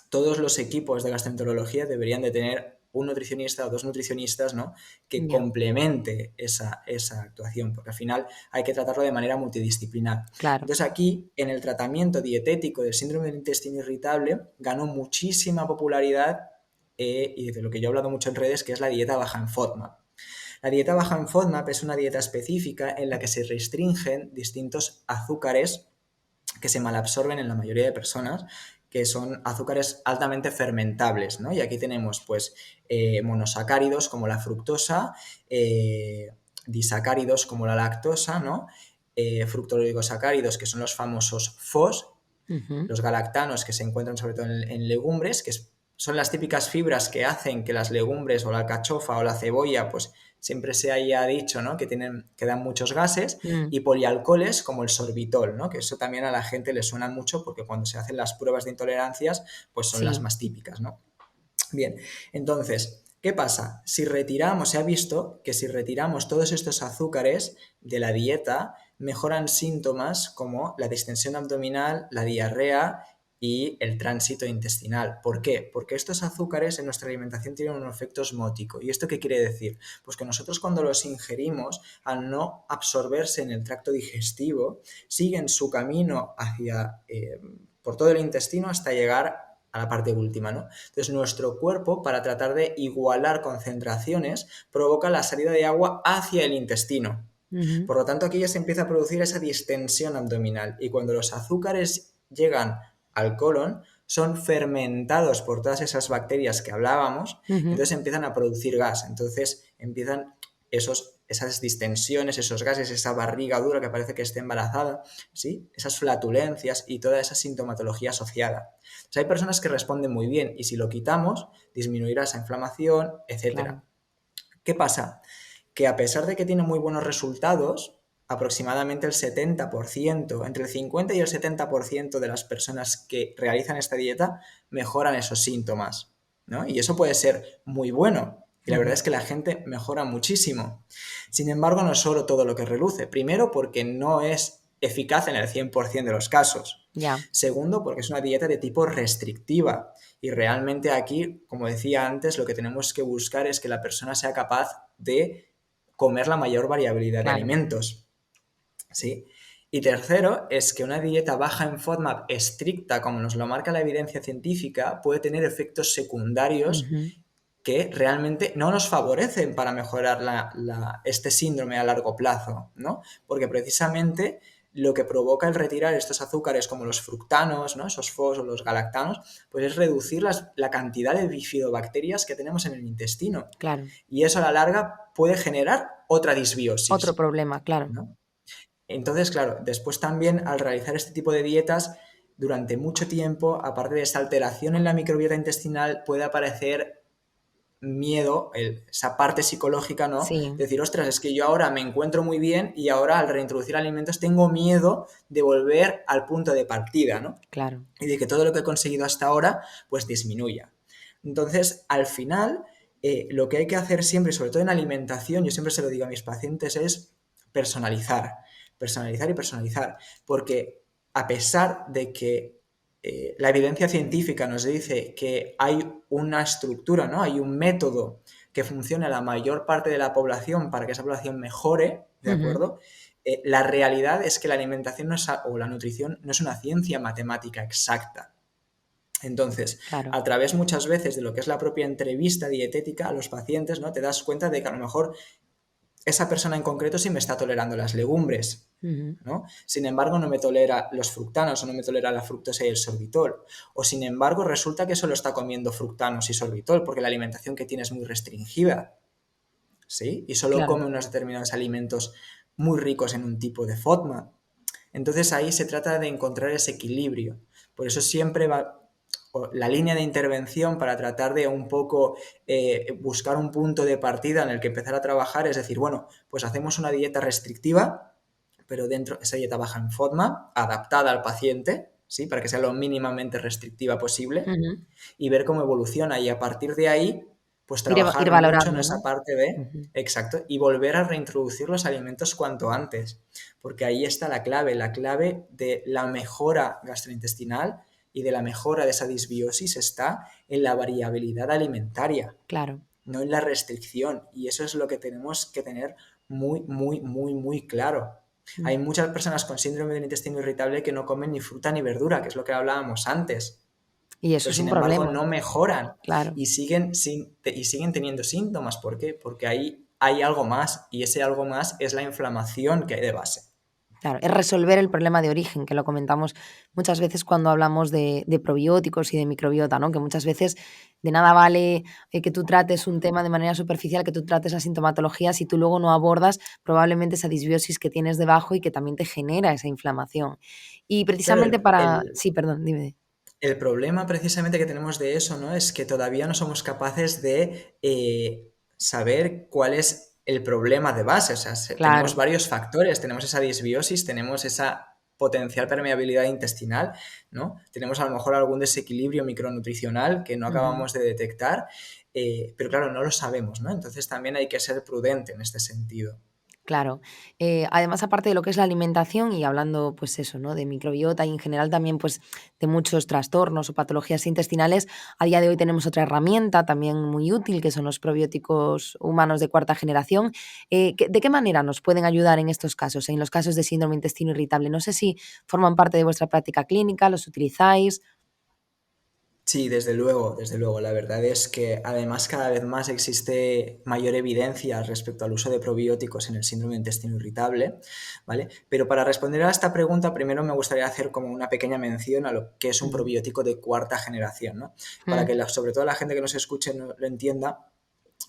todos los equipos de gastroenterología deberían de tener un nutricionista o dos nutricionistas, ¿no? Que Ya, complemente esa actuación, porque al final hay que tratarlo de manera multidisciplinar. claro. Entonces aquí, en el tratamiento dietético del síndrome del intestino irritable, ganó muchísima popularidad y de lo que yo he hablado mucho en redes, que es la dieta baja en FODMAP. La dieta baja en FODMAP es una dieta específica en la que se restringen distintos azúcares que se malabsorben en la mayoría de personas, que son azúcares altamente fermentables, ¿no? Y aquí tenemos, pues, monosacáridos como la fructosa, disacáridos como la lactosa, ¿no? Fructooligosacáridos, que son los famosos FOS, Ujú. los galactanos, que se encuentran sobre todo en legumbres, son las típicas fibras que hacen que las legumbres o la alcachofa o la cebolla, pues siempre se haya dicho, ¿no? Que dan muchos gases, Mm, y polialcoholes como el sorbitol, ¿no? Que eso también a la gente le suena mucho porque cuando se hacen las pruebas de intolerancias, pues son las sí. más típicas, ¿no? Bien, entonces, ¿qué pasa? Se ha visto que si retiramos todos estos azúcares de la dieta, mejoran síntomas como la distensión abdominal, la diarrea y el tránsito intestinal. ¿Por qué? Porque estos azúcares en nuestra alimentación tienen un efecto osmótico. ¿Y esto qué quiere decir? Pues que nosotros cuando los ingerimos, al no absorberse en el tracto digestivo, siguen su camino por todo el intestino hasta llegar a la parte última, ¿no? Entonces, nuestro cuerpo, para tratar de igualar concentraciones, provoca la salida de agua hacia el intestino. Ujú. Por lo tanto, aquí ya se empieza a producir esa distensión abdominal y cuando los azúcares llegan al colon, son fermentados por todas esas bacterias que hablábamos, Ujú. entonces empiezan a producir gas, entonces empiezan esas distensiones, esos gases, esa barriga dura que parece que esté embarazada, ¿sí? Esas flatulencias y toda esa sintomatología asociada. O sea, hay personas que responden muy bien y si lo quitamos, disminuirá esa inflamación, Claro. etcétera. ¿Qué pasa? Que a pesar de que tiene muy buenos resultados, aproximadamente el 70%, entre el 50 y el 70% de las personas que realizan esta dieta mejoran esos síntomas, ¿no? Y eso puede ser muy bueno. Y la verdad Ujú. es que la gente mejora muchísimo. Sin embargo, no es solo todo lo que reluce. Primero, porque no es eficaz en el 100% de los casos. Ya. Segundo, porque es una dieta de tipo restrictiva. Y realmente aquí, como decía antes, lo que tenemos que buscar es que la persona sea capaz de comer la mayor variabilidad de Claro. alimentos, ¿sí? Y tercero, es que una dieta baja en FODMAP estricta, como nos lo marca la evidencia científica, puede tener efectos secundarios Ujú. que realmente no nos favorecen para mejorar este síndrome a largo plazo, ¿no? Porque precisamente lo que provoca el retirar estos azúcares como los fructanos, ¿no? Esos FOS o los galactanos, pues es reducir la cantidad de bifidobacterias que tenemos en el intestino. Claro. Y eso a la larga puede generar otra Otro disbiosis, problema, claro. ¿no? Entonces, claro, después también al realizar este tipo de dietas, durante mucho tiempo, aparte de esta alteración en la microbiota intestinal, puede aparecer miedo, esa parte psicológica, ¿no? Sí, Decir, ostras, es que yo ahora me encuentro muy bien y ahora al reintroducir alimentos tengo miedo de volver al punto de partida, ¿no? claro. Y de que todo lo que he conseguido hasta ahora, pues disminuya. Entonces, al final, lo que hay que hacer siempre, sobre todo en alimentación, yo siempre se lo digo a mis pacientes, es personalizar, personalizar y personalizar, porque a pesar de que la evidencia científica nos dice que hay una estructura, ¿no? Hay un método que funcione a la mayor parte de la población para que esa población mejore, ¿de Ujú. acuerdo? La realidad es que la alimentación no es, o la nutrición no es una ciencia matemática exacta. Entonces, Claro. a través muchas veces de lo que es la propia entrevista dietética a los pacientes, ¿no? Te das cuenta de que a lo mejor esa persona en concreto sí me está tolerando las legumbres, Ujú. ¿no? Sin embargo, no me tolera los fructanos o no me tolera la fructosa y el sorbitol. O sin embargo, resulta que solo está comiendo fructanos y sorbitol porque la alimentación que tiene es muy restringida, ¿sí? Y solo Claro. come unos determinados alimentos muy ricos en un tipo de FODMAP. Entonces ahí se trata de encontrar ese equilibrio. Por eso siempre va la línea de intervención para tratar de un poco buscar un punto de partida en el que empezar a trabajar, es decir, bueno, pues hacemos una dieta restrictiva, pero dentro esa dieta baja en FODMAP, adaptada al paciente, ¿sí? Para que sea lo mínimamente restrictiva posible Ujú. y ver cómo evoluciona y a partir de ahí, pues Ir trabajar mucho en valorando, esa ¿no? parte de, Ujú. exacto, y volver a reintroducir los alimentos cuanto antes, porque ahí está la clave de la mejora gastrointestinal y de la mejora de esa disbiosis está en la variabilidad alimentaria, Claro. no en la restricción, y eso es lo que tenemos que tener muy, muy, muy, muy claro. Hay Mm. muchas personas con síndrome del intestino irritable que no comen ni fruta ni verdura, que es lo que hablábamos antes, Y eso pero es sin un embargo problema, no mejoran claro. y siguen teniendo síntomas. ¿Por qué? Porque ahí hay algo más y ese algo más es la inflamación que hay de base. Claro, es resolver el problema de origen, que lo comentamos muchas veces cuando hablamos de probióticos y de microbiota, ¿no? Que muchas veces de nada vale, que tú trates un tema de manera superficial, que tú trates la sintomatología, si tú luego no abordas probablemente esa disbiosis que tienes debajo y que también te genera esa inflamación. Y Claro, precisamente para sí, perdón, dime. el problema precisamente que tenemos de eso, ¿no? Es que todavía no somos capaces de saber cuál es el problema de base. O sea, tenemos Claro. varios factores, tenemos esa disbiosis, tenemos esa potencial permeabilidad intestinal, ¿no? Tenemos a lo mejor algún desequilibrio micronutricional que no Ujú. acabamos de detectar, pero claro, no lo sabemos, ¿no? Entonces también hay que ser prudente en este sentido. Claro. Además, aparte de lo que es la alimentación y hablando, pues eso, ¿no? De microbiota y en general también, pues, de muchos trastornos o patologías intestinales, a día de hoy tenemos otra herramienta también muy útil, que son los probióticos humanos de cuarta generación. ¿De qué manera nos pueden ayudar en estos casos, en los casos de síndrome intestino irritable? No sé si forman parte de vuestra práctica clínica, los utilizáis. Sí, desde luego, desde luego. La verdad es que además cada vez más existe mayor evidencia respecto al uso de probióticos en el síndrome de intestino irritable, ¿vale? Pero para responder a esta pregunta, primero me gustaría hacer como una pequeña mención a lo que es un Ujú. probiótico de cuarta generación, ¿no? Para Mm. que sobre todo la gente que nos escuche lo entienda,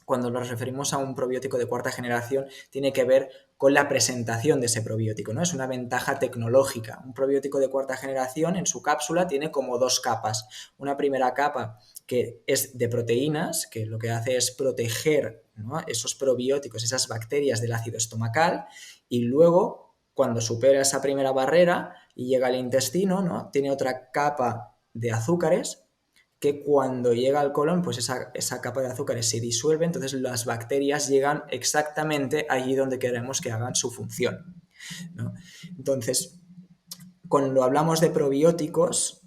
cuando nos referimos a un probiótico de cuarta generación, tiene que ver con la presentación de ese probiótico, ¿no? Es una ventaja tecnológica. Un probiótico de cuarta generación en su cápsula tiene como dos capas. Una primera capa que es de proteínas, que lo que hace es proteger, ¿no? Esos probióticos, esas bacterias del ácido estomacal, y luego, cuando supera esa primera barrera y llega al intestino, ¿no? Tiene otra capa de azúcares que cuando llega al colon, pues esa capa de azúcares se disuelve, entonces las bacterias llegan exactamente allí donde queremos que hagan su función, ¿no? Entonces, cuando hablamos de probióticos,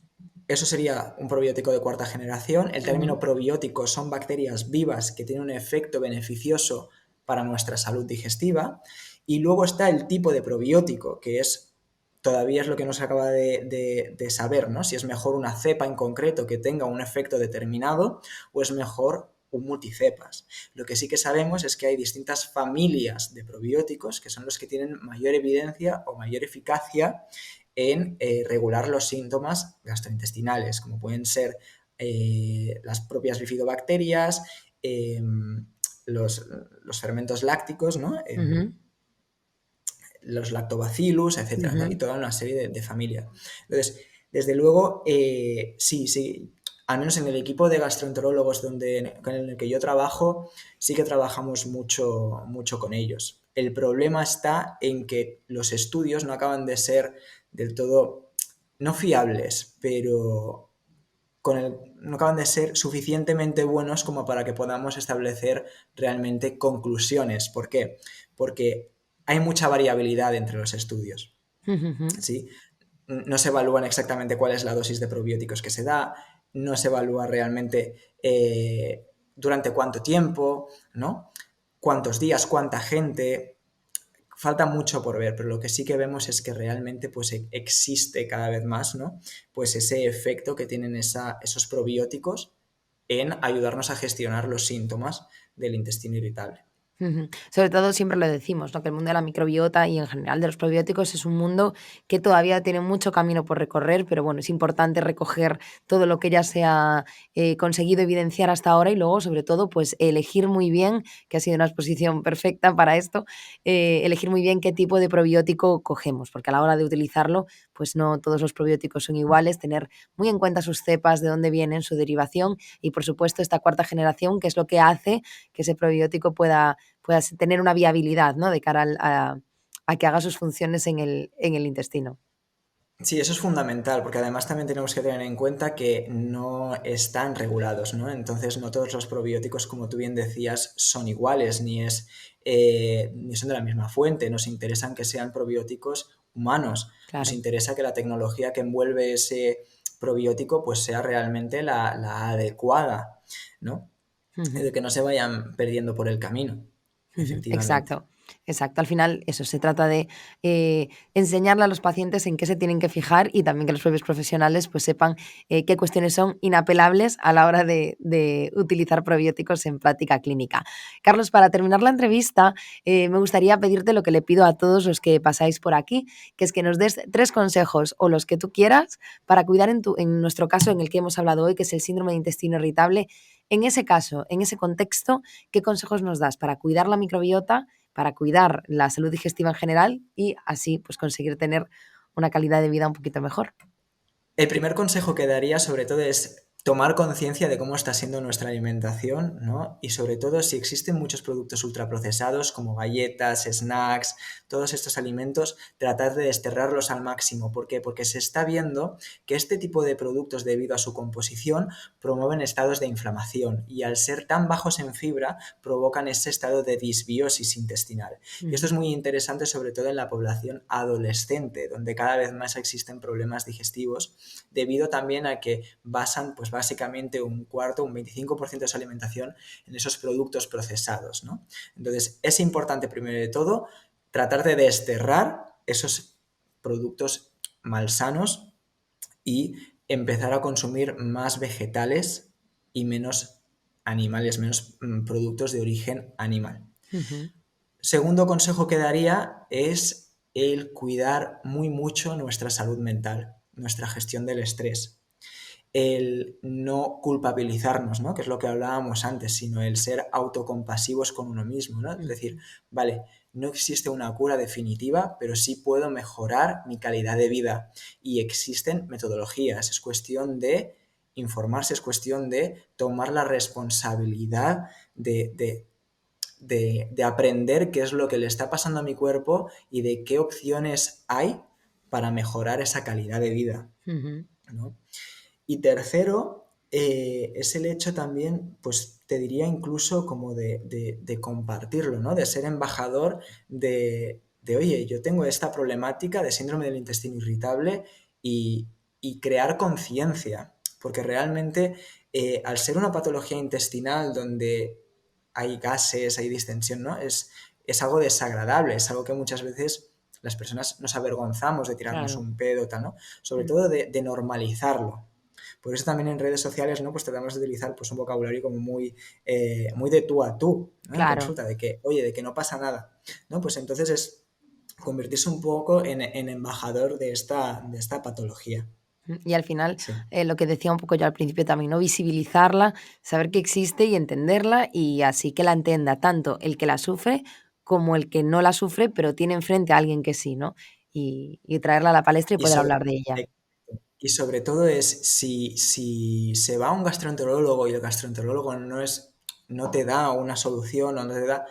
eso sería un probiótico de cuarta generación. El Ujú. término probiótico son bacterias vivas que tienen un efecto beneficioso para nuestra salud digestiva. Y luego está el tipo de probiótico, que es todavía es lo que no se acaba de saber, ¿no? Si es mejor una cepa en concreto que tenga un efecto determinado o es mejor un multicepas. Lo que sí que sabemos es que hay distintas familias de probióticos que son los que tienen mayor evidencia o mayor eficacia en regular los síntomas gastrointestinales, como pueden ser las propias bifidobacterias, los, los fermentos lácticos, ¿no? Ujú, Los lactobacillus, etcétera, ¿no? Y ujú, toda una serie de familias. Entonces, desde luego, sí, al menos en el equipo de gastroenterólogos en el que yo trabajo, sí que trabajamos mucho con ellos. El problema está en que los estudios no acaban de ser del todo, no fiables, pero no acaban de ser suficientemente buenos como para que podamos establecer realmente conclusiones. ¿Por qué? Porque hay mucha variabilidad entre los estudios, ujú, ¿sí? No se evalúan exactamente cuál es la dosis de probióticos que se da, no se evalúa realmente durante cuánto tiempo, ¿no? Cuántos días, cuánta gente. Falta mucho por ver, pero lo que sí que vemos es que realmente pues, existe cada vez más, ¿no? Pues ese efecto que tienen esos probióticos en ayudarnos a gestionar los síntomas del intestino irritable. ujú. Sobre todo siempre lo decimos, ¿no? Que el mundo de la microbiota y en general de los probióticos es un mundo que todavía tiene mucho camino por recorrer, pero bueno, es importante recoger todo lo que ya se ha conseguido evidenciar hasta ahora y luego, sobre todo, pues elegir muy bien, que ha sido una exposición perfecta para esto, elegir muy bien qué tipo de probiótico cogemos, porque a la hora de utilizarlo, pues no todos los probióticos son iguales, tener muy en cuenta sus cepas, de dónde vienen, su derivación y, por supuesto, esta cuarta generación, que es lo que hace que ese probiótico pueda tener una viabilidad, ¿no? De cara a que haga sus funciones en el intestino. Sí, eso es fundamental, porque además también tenemos que tener en cuenta que no están regulados, ¿no? Entonces, no todos los probióticos, como tú bien decías, son iguales, ni son de la misma fuente. Nos interesan que sean probióticos humanos. Nos Claro. interesa que la tecnología que envuelve ese probiótico pues sea realmente la adecuada, ¿no? Y Ujú. de que no se vayan perdiendo por el camino, Ujú, efectivamente. exacto, exacto. Al final, eso, se trata de enseñarle a los pacientes en qué se tienen que fijar y también que los propios profesionales pues sepan qué cuestiones son inapelables a la hora de utilizar probióticos en práctica clínica. Carlos, para terminar la entrevista, me gustaría pedirte lo que le pido a todos los que pasáis por aquí, que es que nos des 3 consejos o los que tú quieras para cuidar en nuestro caso en el que hemos hablado hoy, que es el síndrome de intestino irritable. En ese caso, en ese contexto, ¿qué consejos nos das para cuidar la microbiota, para cuidar la salud digestiva en general y así pues conseguir tener una calidad de vida un poquito mejor? El primer consejo que daría sobre todo es tomar conciencia de cómo está siendo nuestra alimentación, ¿no? Y sobre todo si existen muchos productos ultraprocesados como galletas, snacks, todos estos alimentos, tratar de desterrarlos al máximo. ¿Por qué? Porque se está viendo que este tipo de productos, debido a su composición, promueven estados de inflamación y al ser tan bajos en fibra, provocan ese estado de disbiosis intestinal. Y esto Ujú, es muy interesante sobre todo en la población adolescente, donde cada vez más existen problemas digestivos debido también a que basan pues básicamente un cuarto, un 25% de su alimentación en esos productos procesados, ¿no? Entonces es importante primero de todo tratar de desterrar esos productos malsanos y empezar a consumir más vegetales y menos animales, menos productos de origen animal. ujú, Segundo consejo que daría es el cuidar muy mucho nuestra salud mental, nuestra gestión del estrés, el no culpabilizarnos, ¿no? Que es lo que hablábamos antes, sino el ser autocompasivos con uno mismo, ¿no? Es decir, ujú, vale, no existe una cura definitiva, pero sí puedo mejorar mi calidad de vida y existen metodologías, es cuestión de informarse, es cuestión de tomar la responsabilidad de aprender qué es lo que le está pasando a mi cuerpo y de qué opciones hay para mejorar esa calidad de vida, ujú, ¿no? Y tercero, es el hecho también, pues te diría incluso como de compartirlo, ¿no? De ser embajador oye, yo tengo esta problemática de síndrome del intestino irritable y, y crear conciencia, porque realmente al ser una patología intestinal donde hay gases, hay distensión, ¿no? Es algo desagradable, es algo que muchas veces las personas nos avergonzamos de tirarnos Claro. un pedo, tal, ¿no? Sobre Mm. todo de normalizarlo. Por eso también en redes sociales, ¿no? Pues tratamos de utilizar pues, un vocabulario como muy de tú a tú, ¿no? En Claro. consulta, de que, oye, de que no pasa nada, ¿no? Pues entonces es convertirse un poco en embajador de esta patología. Y al final, Sí. lo que decía un poco yo al principio también, ¿no? Visibilizarla, saber que existe y entenderla, y así que la entienda tanto el que la sufre como el que no la sufre, pero tiene enfrente a alguien que sí, ¿no? Y traerla a la palestra y Y poder sobre, hablar de ella. y sobre todo es si se va a un gastroenterólogo y el gastroenterólogo no te da una solución o no te da,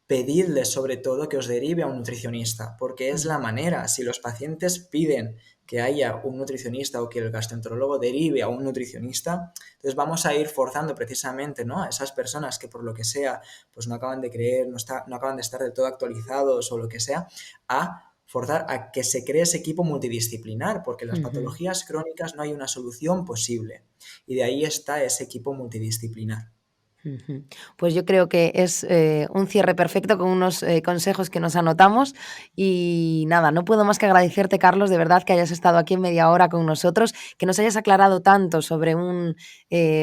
pedidle sobre todo que os derive a un nutricionista, porque es la Ujú, manera. Si los pacientes piden que haya un nutricionista o que el gastroenterólogo derive a un nutricionista, entonces vamos a ir forzando precisamente, ¿no?, a esas personas que por lo que sea pues no acaban de creer, no acaban de estar del todo actualizados o lo que sea, a forzar a que se cree ese equipo multidisciplinar, porque las ujú. patologías crónicas no hay una solución posible. Y de ahí está ese equipo multidisciplinar. Ujú. Pues yo creo que es un cierre perfecto con unos consejos que nos anotamos y nada, no puedo más que agradecerte, Carlos, de verdad que hayas estado aquí en media hora con nosotros, que nos hayas aclarado tanto sobre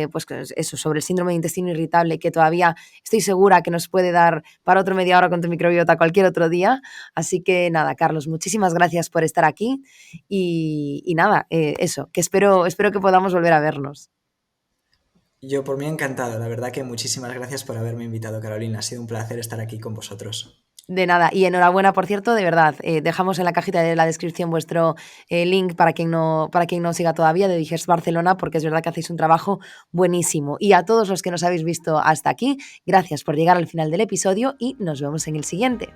pues eso, sobre el síndrome de intestino irritable, que todavía estoy segura que nos puede dar para otro media hora con tu microbiota cualquier otro día. Así que nada, Carlos, muchísimas gracias por estar aquí y nada, eso, que espero que podamos volver a vernos. Yo por mí encantado, la verdad que muchísimas gracias por haberme invitado, Carolina. Ha sido un placer estar aquí con vosotros. De nada, y enhorabuena, por cierto, de verdad. Dejamos en la cajita de la descripción vuestro link para quien no siga todavía de Digest Barcelona, porque es verdad que hacéis un trabajo buenísimo. Y a todos los que nos habéis visto hasta aquí, gracias por llegar al final del episodio y nos vemos en el siguiente.